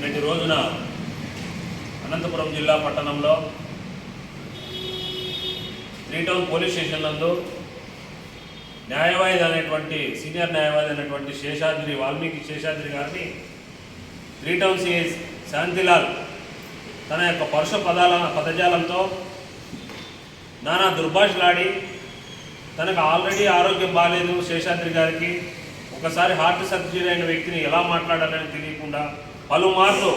నిన్నటి రోజున అనంతపురం జిల్లా పట్టణంలో 3 టౌన్ పోలీస్ స్టేషన్ నందు న్యాయవాది అనేటువంటి సీనియర్ న్యాయవాది అనేటువంటి వాల్మీకి శేషాద్రి గారిని 3 టౌన్ సిఐ శాంతిలాల్ తన యొక్క పరుష పదజాలంతో నానా దుర్భాషలాడి తనకు ఆల్రెడీ ఆరోగ్యం బాగాలేదు శేషాద్రి గారికి ఒకసారి హార్ట్ సర్జరీ అయిన వ్యక్తిని ఎలా మాట్లాడాలని తెలియకుండా పలుమార్లు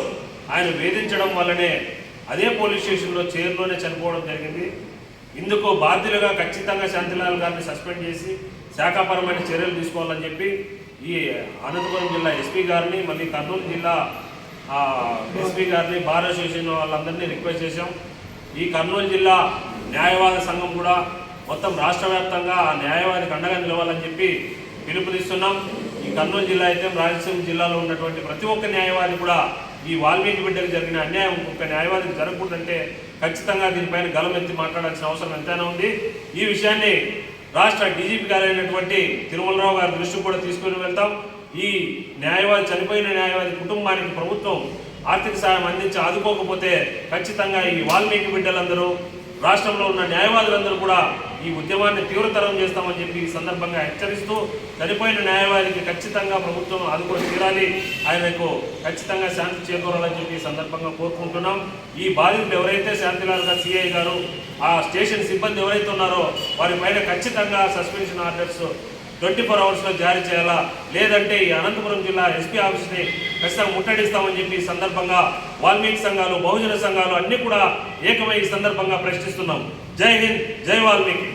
ఆయన వేధించడం వల్లనే అదే పోలీస్ స్టేషన్లో చైర్లోనే చనిపోవడం జరిగింది. ఇందుకు బాధ్యులుగా ఖచ్చితంగా శాంతిలాల్ గారిని సస్పెండ్ చేసి శాఖాపరమైన చర్యలు తీసుకోవాలని చెప్పి ఈ అనంతపురం జిల్లా ఎస్పీ గారిని మళ్ళీ కర్నూలు జిల్లా ఎస్పీ గారిని బార్ అసోసియేషన్ వాళ్ళందరినీ రిక్వెస్ట్ చేశాం. ఈ కర్నూలు జిల్లా న్యాయవాద సంఘం కూడా మొత్తం రాష్ట్ర వ్యాప్తంగా ఆ న్యాయవాదికి అండగా నిలవాలని చెప్పి పిలుపునిస్తున్నాం. ఈ కర్నూలు జిల్లా అయితే రాయలసీమ జిల్లాలో ఉన్నటువంటి ప్రతి ఒక్క న్యాయవాది కూడా ఈ వాల్మీకి బిడ్డకు జరిగిన అన్యాయం ఒక న్యాయవాదికి జరగకూడదంటే ఖచ్చితంగా దీనిపైన గలమెత్తి మాట్లాడాల్సిన అవసరం ఎంతైనా ఉంది. ఈ విషయాన్ని రాష్ట్ర డీజీపీ గారు అయినటువంటి తిరుమలరావు గారి దృష్టికి కూడా తీసుకుని వెళ్తాం. ఈ న్యాయవాది చనిపోయిన న్యాయవాది కుటుంబానికి ప్రభుత్వం ఆర్థిక సాయం అందించి ఆదుకోకపోతే ఖచ్చితంగా ఈ వాల్మీకి బిడ్డలందరూ రాష్ట్రంలో ఉన్న న్యాయవాదులందరూ కూడా ఈ ఉద్యమాన్ని తీవ్రతరం చేస్తామని చెప్పి ఈ సందర్భంగా హెచ్చరిస్తూ చనిపోయిన న్యాయవాదికి ఖచ్చితంగా ప్రభుత్వం ఆదుకొని తీరాలి, ఆయనకు ఖచ్చితంగా శాంతి చేకూరాలని చెప్పి ఈ సందర్భంగా కోరుకుంటున్నాం. ఈ బాధితులు ఎవరైతే శాంతిలాల్ గారు సిఐ గారు ఆ స్టేషన్ సిబ్బంది ఎవరైతే ఉన్నారో వారిపైన ఖచ్చితంగా సస్పెన్షన్ ఆర్డర్స్ 24 అవర్స్లో జారీ చేయాలా, లేదంటే ఈ అనంతపురం జిల్లా ఎస్పీ ఆఫీస్ని ఖచ్చితంగా ముట్టడిస్తామని చెప్పి ఈ సందర్భంగా వాల్మీకి సంఘాలు బహుజన సంఘాలు అన్నీ కూడా ఏకమై ఈ సందర్భంగా ప్రశ్నిస్తున్నాం. జై హింద్, జై వాల్మీకి.